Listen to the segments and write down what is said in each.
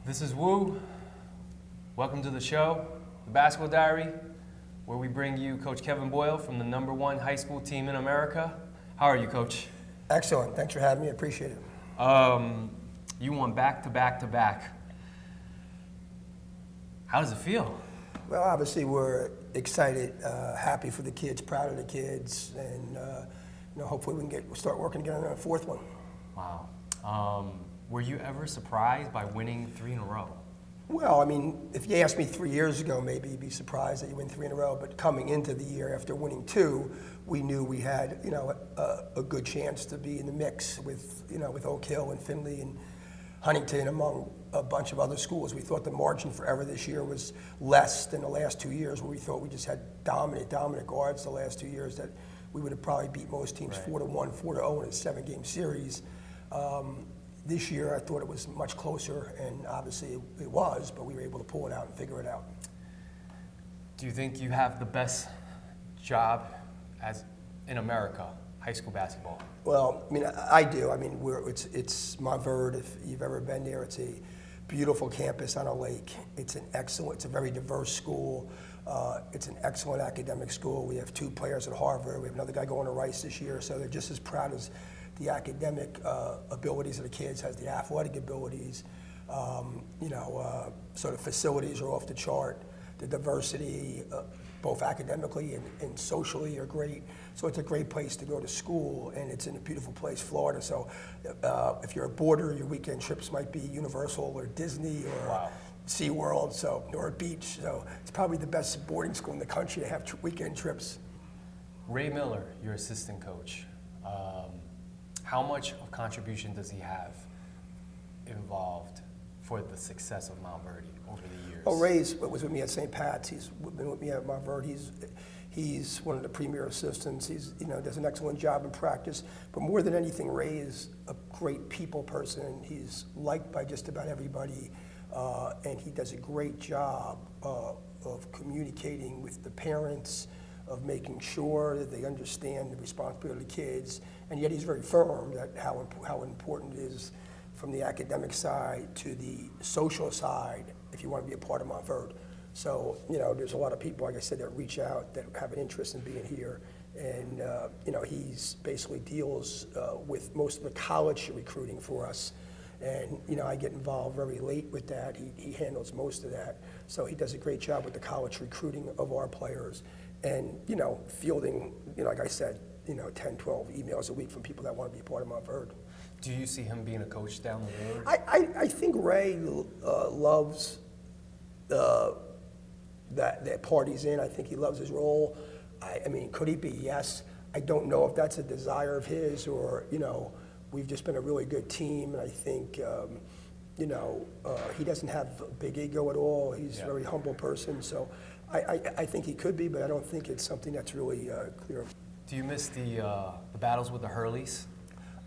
This is Woo. Welcome to the show, The Basketball Diary, where we bring you Coach Kevin Boyle from the #1 high school team in America. How are you, Coach? Excellent. Thanks for having me. I appreciate it. You won back-to-back-to-back. How does it feel? Well, obviously we're excited, happy for the kids, proud of the kids, and hopefully we can start working together on a fourth one. Wow. Were you ever surprised by winning 3 in a row? Well, I mean, if you asked me 3 years ago, maybe you'd be surprised that you win 3 in a row. But coming into the year after winning 2, we knew we had, a good chance to be in the mix with Oak Hill and Findlay and Huntington, among a bunch of other schools. We thought the margin for error this year was less than the last 2 years, where we thought we just had dominant guards the last 2 years, that we would have probably beat most teams 4-1, 4-0 in a 7-game series. This year, I thought it was much closer, and obviously it was, but we were able to pull it out and figure it out. Do you think you have the best job in America, high school basketball? Well, I mean, I do. I mean, it's Montverde. If you've ever been there, it's a beautiful campus on a lake. It's a very diverse school. It's an excellent academic school. We have 2 players at Harvard. We have another guy going to Rice this year, so they're just as proud as the academic abilities of the kids has the athletic abilities. So the facilities are off the chart. The diversity, both academically and socially, are great. So it's a great place to go to school, and it's in a beautiful place, Florida. So if you're a boarder, your weekend trips might be Universal or Disney or SeaWorld, or a beach. So it's probably the best boarding school in the country to have weekend trips. Ray Miller, your assistant coach. How much of contribution does he have involved for the success of Montverde over the years? Oh, Ray was with me at St. Pat's. He's been with me at Montverde. He's one of the premier assistants. He's does an excellent job in practice. But more than anything, Ray is a great people person. He's liked by just about everybody, and he does a great job of communicating with the parents, of making sure that they understand the responsibility of the kids, and yet he's very firm that how important it is from the academic side to the social side if you want to be a part of Montverde. So, there's a lot of people, like I said, that reach out, that have an interest in being here, and, he's basically deals with most of the college recruiting for us. And, I get involved very late with that. He handles most of that. So he does a great job with the college recruiting of our players. And, fielding, like I said, 10, 12 emails a week from people that want to be part of Montverde. Do you see him being a coach down the road? I think Ray loves that part he's in. I think he loves his role. I mean, could he be? Yes. I don't know if that's a desire of his or, we've just been a really good team. And I think, he doesn't have a big ego at all. He's a very humble person. So I think he could be, but I don't think it's something that's really clear. Do you miss the battles with the Hurleys?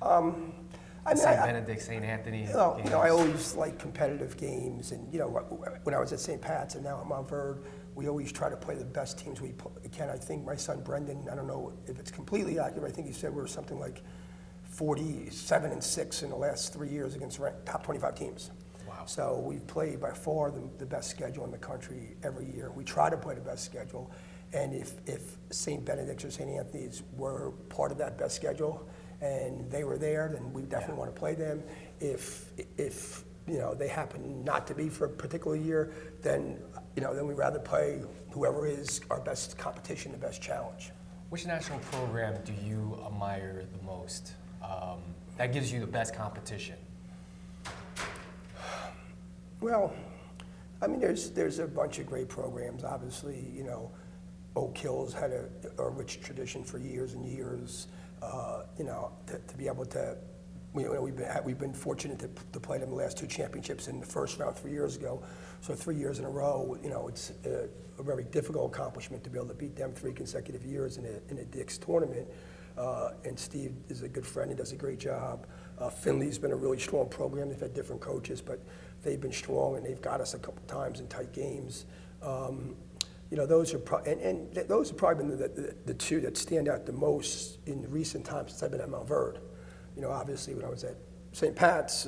St. Benedict, St. Anthony. I always like competitive games, and when I was at St. Pat's and now at Montverde, we always try to play the best teams we can. I think my son Brendan, I don't know if it's completely accurate, I think he said we were something like 47-6 in the last 3 years against top 25 teams. Wow. So we've played by far the best schedule in the country every year. We try to play the best schedule, and if St. Benedict's or St. Anthony's were part of that best schedule and they were there, then we definitely want to play them. If they happen not to be for a particular year, then then we'd rather play whoever is our best competition, the best challenge. Which national program do you admire the most? That gives you the best competition? Well, I mean, there's a bunch of great programs. Obviously, Oak Hill's had a rich tradition for years and years. To be able to, we've been fortunate to play them the last 2 championships in the first round 3 years ago. So 3 years in a row, it's a very difficult accomplishment to be able to beat them 3 consecutive years in a Dix tournament. And Steve is a good friend. He does a great job. Findlay's been a really strong program. They've had different coaches, but they've been strong, and they've got us a couple times in tight games. Those are those have probably been the 2 that stand out the most in recent times since I've been at Montverde. Obviously when I was at St. Pat's,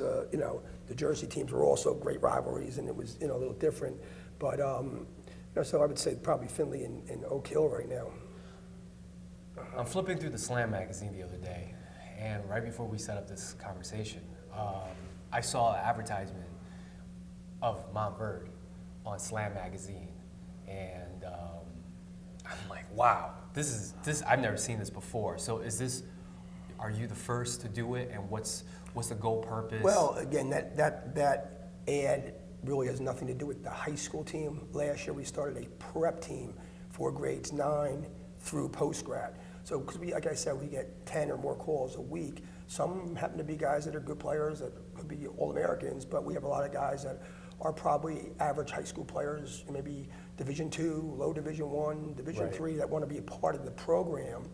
the Jersey teams were also great rivalries, and it was, a little different. But, so I would say probably Findlay and Oak Hill right now. I'm flipping through the Slam magazine the other day, and right before we set up this conversation, I saw an advertisement of Montverde on Slam magazine, and I'm like, wow, this I've never seen this before. So are you the first to do it, and what's the goal purpose? Well, again, that ad really has nothing to do with the high school team. Last year we started a prep team for grades 9 through post-grad. So, because like I said, we get 10 or more calls a week. Some happen to be guys that are good players that could be All-Americans, but we have a lot of guys that are probably average high school players, maybe Division II, low Division I, Division III, that want to be a part of the program.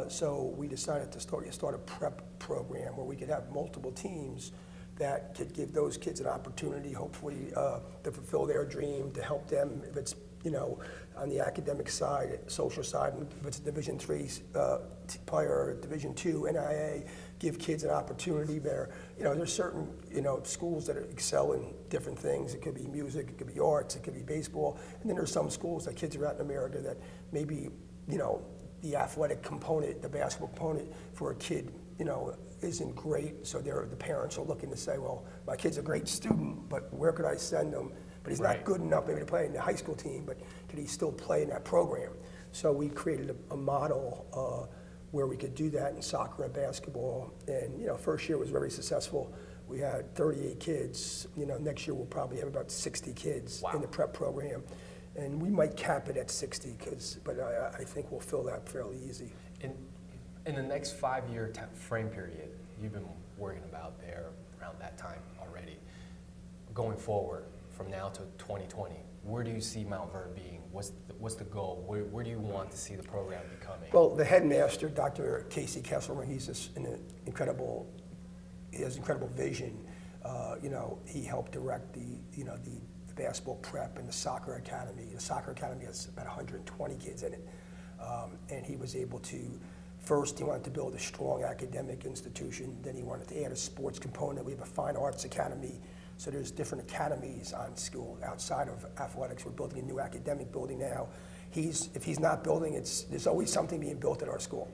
So we decided to start a prep program where we could have multiple teams that could give those kids an opportunity, hopefully, to fulfill their dream, to help them if it's, on the academic side, social side, if it's a Division III player, Division II, NIA, give kids an opportunity there. There's certain, schools that excel in different things. It could be music, it could be arts, it could be baseball. And then there's some schools that kids are out in America that maybe, the athletic component, the basketball component for a kid, isn't great. So the parents are looking to say, well, my kid's a great student, but where could I send him? But he's not good enough maybe to play in the high school team, but can he still play in that program? So we created a model where we could do that in soccer and basketball. And, first year was very successful. We had 38 kids. Next year we'll probably have about 60 kids in the prep program. And we might cap it at 60, but I think we'll fill that fairly easy. In the next 5-year frame period, you've been working about there around that time already. Going forward, from now to 2020, where do you see Montverde being? What's the goal? Where do you want to see the program becoming? Well, the headmaster, Dr. Casey Kesselman, he has incredible vision. He helped direct the basketball prep and the soccer academy. The soccer academy has about 120 kids in it. And he was able to, first he wanted to build a strong academic institution, then he wanted to add a sports component. We have a fine arts academy. So there's different academies on school outside of athletics. We're building a new academic building now. If he's not building, there's always something being built at our school.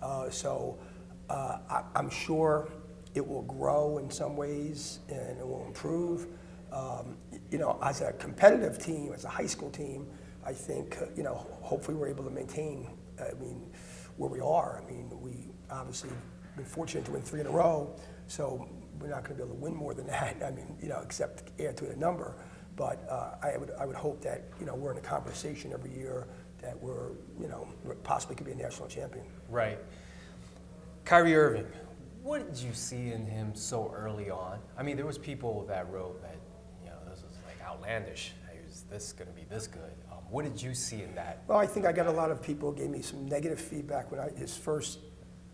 I'm sure it will grow in some ways and it will improve. As a competitive team, as a high school team, I think, hopefully we're able to maintain, where we are. We obviously been fortunate to win 3 in a row, so we're not going to be able to win more than that, except add to the number. But I would hope that, we're in a conversation every year that we're, possibly could be a national champion. Right. Kyrie Irving, what did you see in him so early on? There was people that wrote that, this was like outlandish. Is this going to be this good? What did you see in that? Well, I think I got a lot of people gave me some negative feedback when his first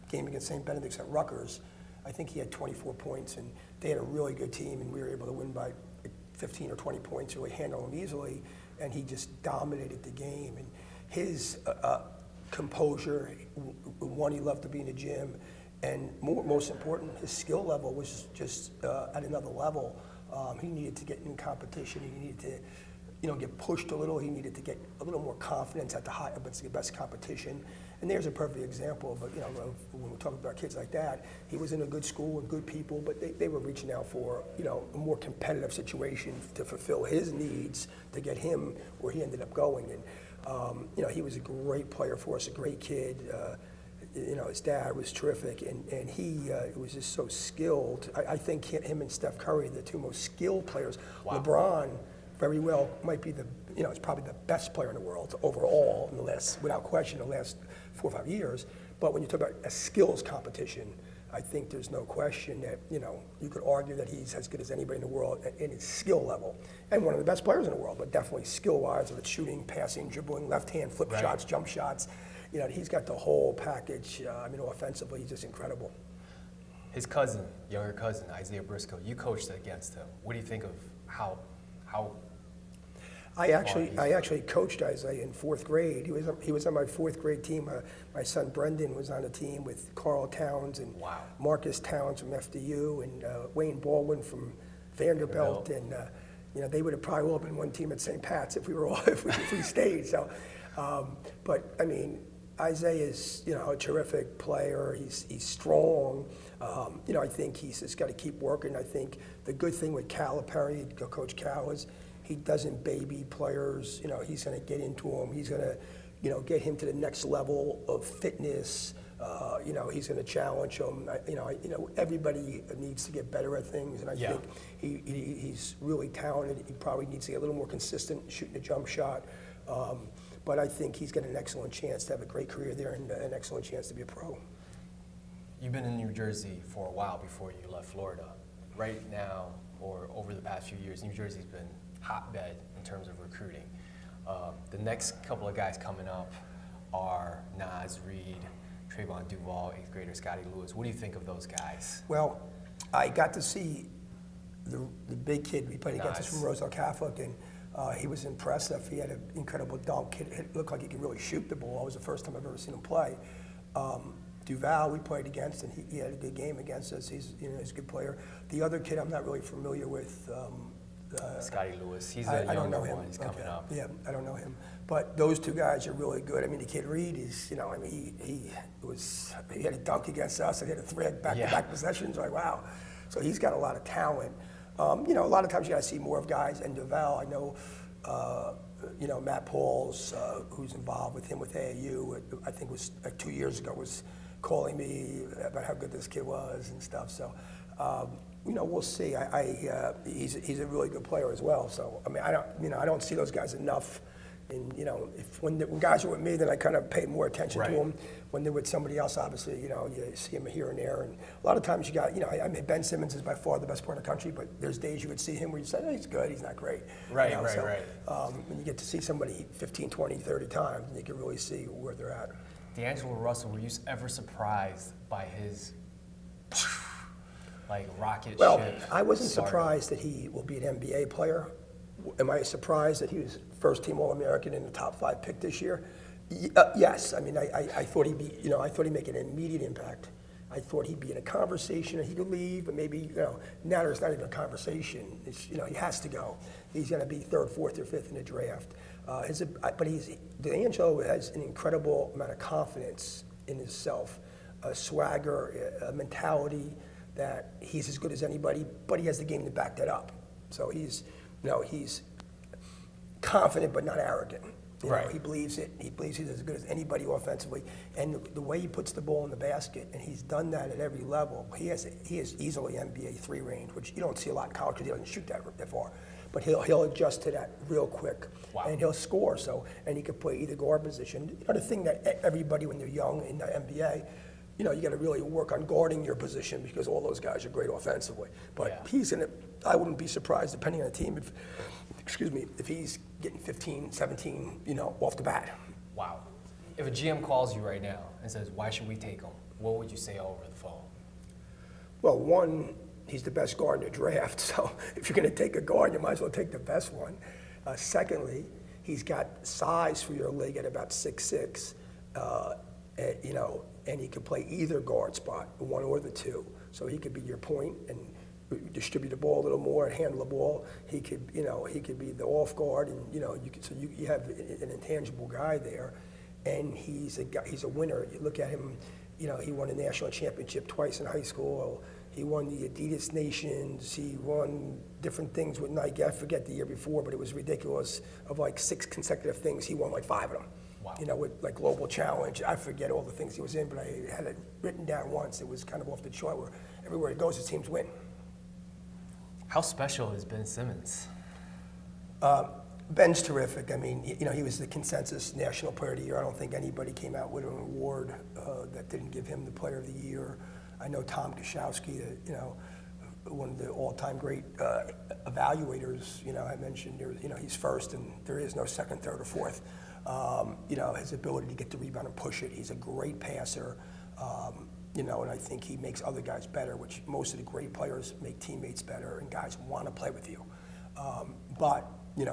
game against St. Benedict's at Rutgers. I think he had 24 points, and they had a really good team, and we were able to win by 15 or 20 points, really handle him easily, and he just dominated the game. And his composure, he loved to be in the gym, and most important, his skill level was just at another level. He needed to get in competition. He needed to, get pushed a little. He needed to get a little more confidence at the best competition. And there's a perfect example of, when we talk about kids like that, he was in a good school and good people, but they were reaching out for, a more competitive situation to fulfill his needs to get him where he ended up going. And, he was a great player for us, a great kid. His dad was terrific, and he was just so skilled. I think him and Steph Curry, the two most skilled players. Wow. LeBron, very well, might be is probably the best player in the world overall in the last, without question, the last 4 or 5 years. But when you talk about a skills competition, I think there's no question that, you could argue that he's as good as anybody in the world in his skill level. And one of the best players in the world, but definitely skill-wise, with shooting, passing, dribbling, left-hand, flip shots, jump shots. He's got the whole package. Offensively, he's just incredible. His younger cousin, Isaiah Briscoe, you coached against him. What do you think of how I actually coached Isaiah in 4th grade. He was on my 4th grade team. My son Brendan was on the team with Carl Towns and Marcus Towns from FDU and Wayne Baldwin from Vanderbilt, and they would have probably all been one team at St. Pat's if we were all if we stayed. So, but I mean, Isaiah is a terrific player. He's strong. I think he's just got to keep working. I think the good thing with Calipari, Coach Cal, is he doesn't baby players. He's going to get into them. He's going to get him to the next level of fitness. He's going to challenge him. Everybody needs to get better at things, and I think he's really talented. He probably needs to get a little more consistent shooting a jump shot. But I think he's got an excellent chance to have a great career there and an excellent chance to be a pro. You've been in New Jersey for a while before you left Florida. Right now, or over the past few years, New Jersey's been hotbed in terms of recruiting. The next couple of guys coming up are Naz Reid, Trayvon Duval, 8th grader Scotty Lewis. What do you think of those guys? Well, I got to see the big kid we played against us from Roselle Catholic, and he was impressive. He had an incredible dunk. It looked like he could really shoot the ball. It was the first time I've ever seen him play. Duval, we played against, and he had a good game against us. He's a good player. The other kid I'm not really familiar with. Scotty Lewis. He's a younger one. He's coming up. Yeah, I don't know him. But those two guys are really good. I mean, the kid Reed is, he had a dunk against us. He had a thread back-to-back possessions. Like, wow. So he's got a lot of talent. A lot of times you got to see more of guys. And Duval, I know, Matt Pauls, who's involved with him with AAU, I think it was 2 years ago, was calling me about how good this kid was and stuff. So, we'll see. He's a really good player as well. So, I mean, I don't see those guys enough. And when guys are with me, then I kind of pay more attention to them. When they're with somebody else, obviously, you see them here and there. And a lot of times you got, I mean, Ben Simmons is by far the best player in the country, but there's days you would see him where you say, oh, he's good, he's not great. Right. When you get to see somebody 15, 20, 30 times, you can really see where they're at. D'Angelo Russell, were you ever surprised by his rocket ship? Well, I wasn't surprised that he will be an NBA player. Am I surprised that he was first-team All-American and the top 5 pick this year? Yes. I mean, I thought he'd be, I thought he'd make an immediate impact. I thought he'd be in a conversation and he could leave, but maybe, now there's not even a conversation. It's, he has to go. He's going to be 3rd, 4th, or 5th in the draft. But D'Angelo has an incredible amount of confidence in himself, a swagger, a mentality that he's as good as anybody, but he has the game to back that up. So he's confident but not arrogant. He believes it. He believes he's as good as anybody offensively. And the way he puts the ball in the basket, and he's done that at every level. He has easily NBA 3 range, which you don't see a lot in college because he doesn't shoot that far. But he'll adjust to that real quick, and he'll score. So, and he can play either guard position. The thing that everybody when they're young in the NBA, you got to really work on guarding your position because all those guys are great offensively. But I wouldn't be surprised, depending on the team, if he's getting 15, 17, off the bat. Wow. If a GM calls you right now and says, why should we take him? What would you say over the phone? Well, one, he's the best guard in the draft. So if you're going to take a guard, you might as well take the best one. Secondly, he's got size for your league at about 6'6", and he could play either guard spot, one or the two. So he could be your point and distribute the ball a little more and handle the ball. He could, he could be the off guard, and you have an intangible guy there, and he's a winner. You look at him, he won a national championship twice in high school. He won the Adidas Nations. He won different things with Nike. I forget the year before, but it was ridiculous. Of 6 consecutive things, he won 5 of them. Wow. With Global Challenge. I forget all the things he was in, but I had it written down once. It was kind of off the chart where everywhere he goes, his teams win. How special is Ben Simmons? Ben's terrific. I mean, he was the consensus National Player of the Year. I don't think anybody came out with an award that didn't give him the Player of the Year. I know Tom Koszowski, one of the all-time great evaluators. I mentioned, he's first, and there is no second, third, or fourth. His ability to get the rebound and push it. He's a great passer. And I think he makes other guys better, which most of the great players make teammates better, and guys want to play with you. But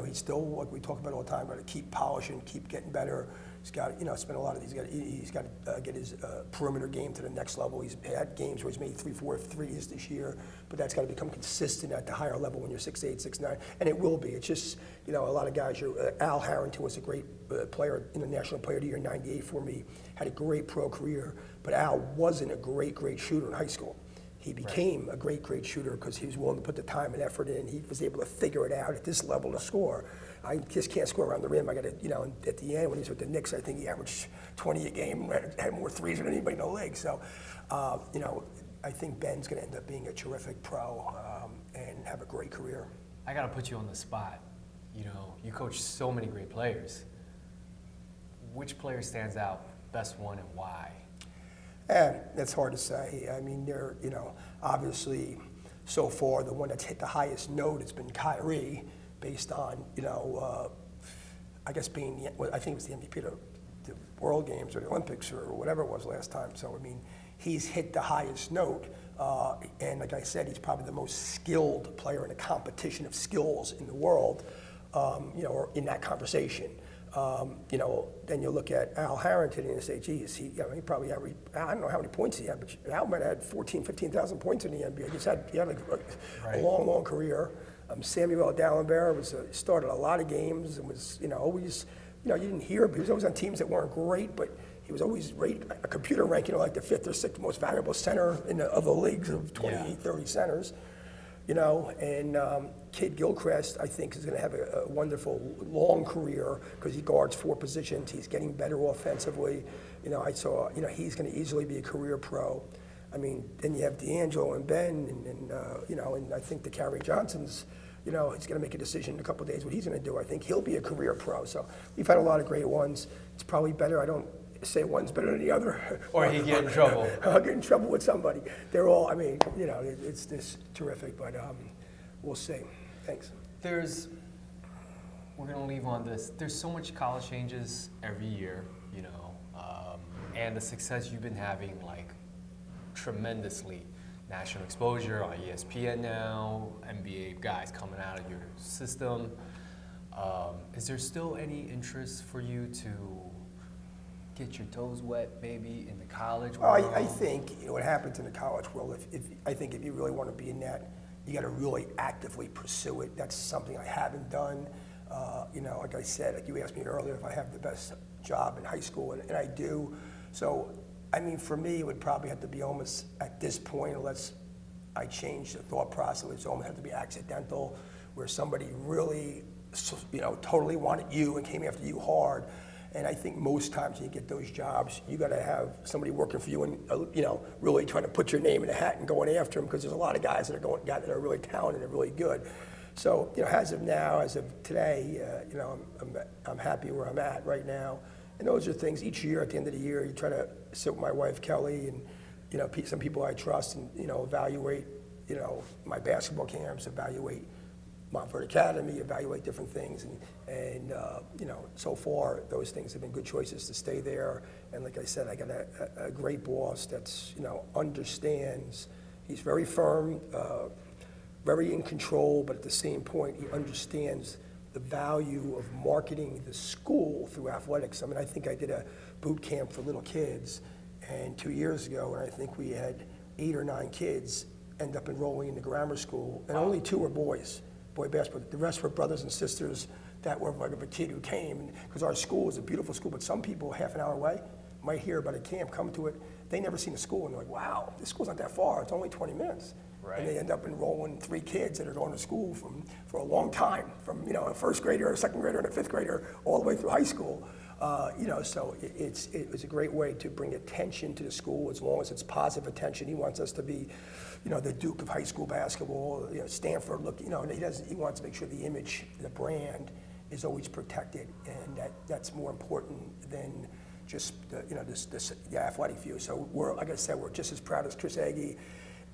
he's still, like we talk about all the time, got to keep polishing, keep getting better, He's got, spent a lot of, he's got to get his perimeter game to the next level. He's had games where he's made 3-4 threes this year, but that's got to become consistent at the higher level when you're 6'8", 6'9", and it will be. It's just, a lot of guys, Al Harrington was a great player, National Player of the Year in '98 for me, had a great pro career, but Al wasn't a great shooter in high school. He became a great shooter because he was willing to put the time and effort in. He was able to figure it out at this level to score. I just can't score around the rim. I got to, at the end when he was with the Knicks, I think he averaged 20 a game, had more threes than anybody in the league. So, I think Ben's going to end up being a terrific pro and have a great career. I got to put you on the spot. You coach so many great players. Which player stands out, best one, and why? And that's hard to say. I mean, they're, obviously, so far, the one that's hit the highest note has been Kyrie, based on, I guess being, I think it was the MVP of the World Games or the Olympics or whatever it was last time. So, I mean, he's hit the highest note. And like I said, he's probably the most skilled player in a competition of skills in the world, or in that conversation. Then you look at Al Harrington and you say, geez, he probably averaged, I don't know how many points he had, but Al might have had 15,000 points in the NBA. He had a long career. Samuel Dalembert started a lot of games and was, always, you didn't hear, but he was always on teams that weren't great, but he was always rated a computer rank, like the 5th or 6th most valuable center of the leagues of 28, 30 centers. And Kid Gilchrist, I think, is going to have a wonderful long career because he guards 4 positions. He's getting better offensively. I saw, he's going to easily be a career pro. I mean, then you have D'Angelo and Ben, and I think the Kyrie Johnson's, he's going to make a decision in a couple of days what he's going to do. I think he'll be a career pro. So we've had a lot of great ones. It's probably better. I don't say one's better than the other. Or he get in trouble. I'll get in trouble with somebody. They're all, I mean, it's just terrific, but we'll see. Thanks. We're going to leave on this. There's so much college changes every year, and the success you've been having, tremendously. National exposure on ESPN now, NBA guys coming out of your system. Is there still any interest for you to get your toes wet, maybe, in the college world? Well, I think what happens in the college world, I think if you really want to be in that, you got to really actively pursue it. That's something I haven't done. Like I said, like you asked me earlier if I have the best job in high school, and I do. So, I mean, for me, it would probably have to be almost at this point, unless I change the thought process, it would almost have to be accidental, where somebody really, totally wanted you and came after you hard. And I think most times when you get those jobs, you got to have somebody working for you and, really trying to put your name in a hat and going after them, because there's a lot of guys that are really talented and really good. So, as of now, as of today, I'm happy where I'm at right now. And those are things each year at the end of the year, you try to sit with my wife, Kelly, and, some people I trust and, evaluate, my basketball camps, evaluate Montverde Academy, evaluate different things, and so far those things have been good choices to stay there. And like I said, I got a great boss that's understands. He's very firm, very in control, but at the same point he understands the value of marketing the school through athletics. I mean, I think I did a boot camp for little kids, and 2 years ago, and I think we had 8 or 9 kids end up enrolling in the grammar school, and only 2 were boys. Boy basketball. The rest were brothers and sisters that were like a kid who came, because our school is a beautiful school, but some people half an hour away might hear about a camp, come to it, they never seen the school, and they're like, wow, this school's not that far, it's only 20 minutes. Right. And they end up enrolling 3 kids that are going to school for a long time, from a first grader, a second grader, and a 5th grader, all the way through high school. So it was a great way to bring attention to the school, as long as it's positive attention. He wants us to be, the Duke of high school basketball. Stanford, he wants to make sure the image, the brand, is always protected, and that's more important than just the athletic view. So we're, like I said, we're just as proud as Chris Agee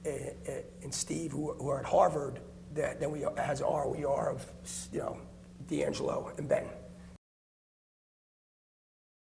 and Steve, who are at Harvard, than we are of D'Angelo and Ben.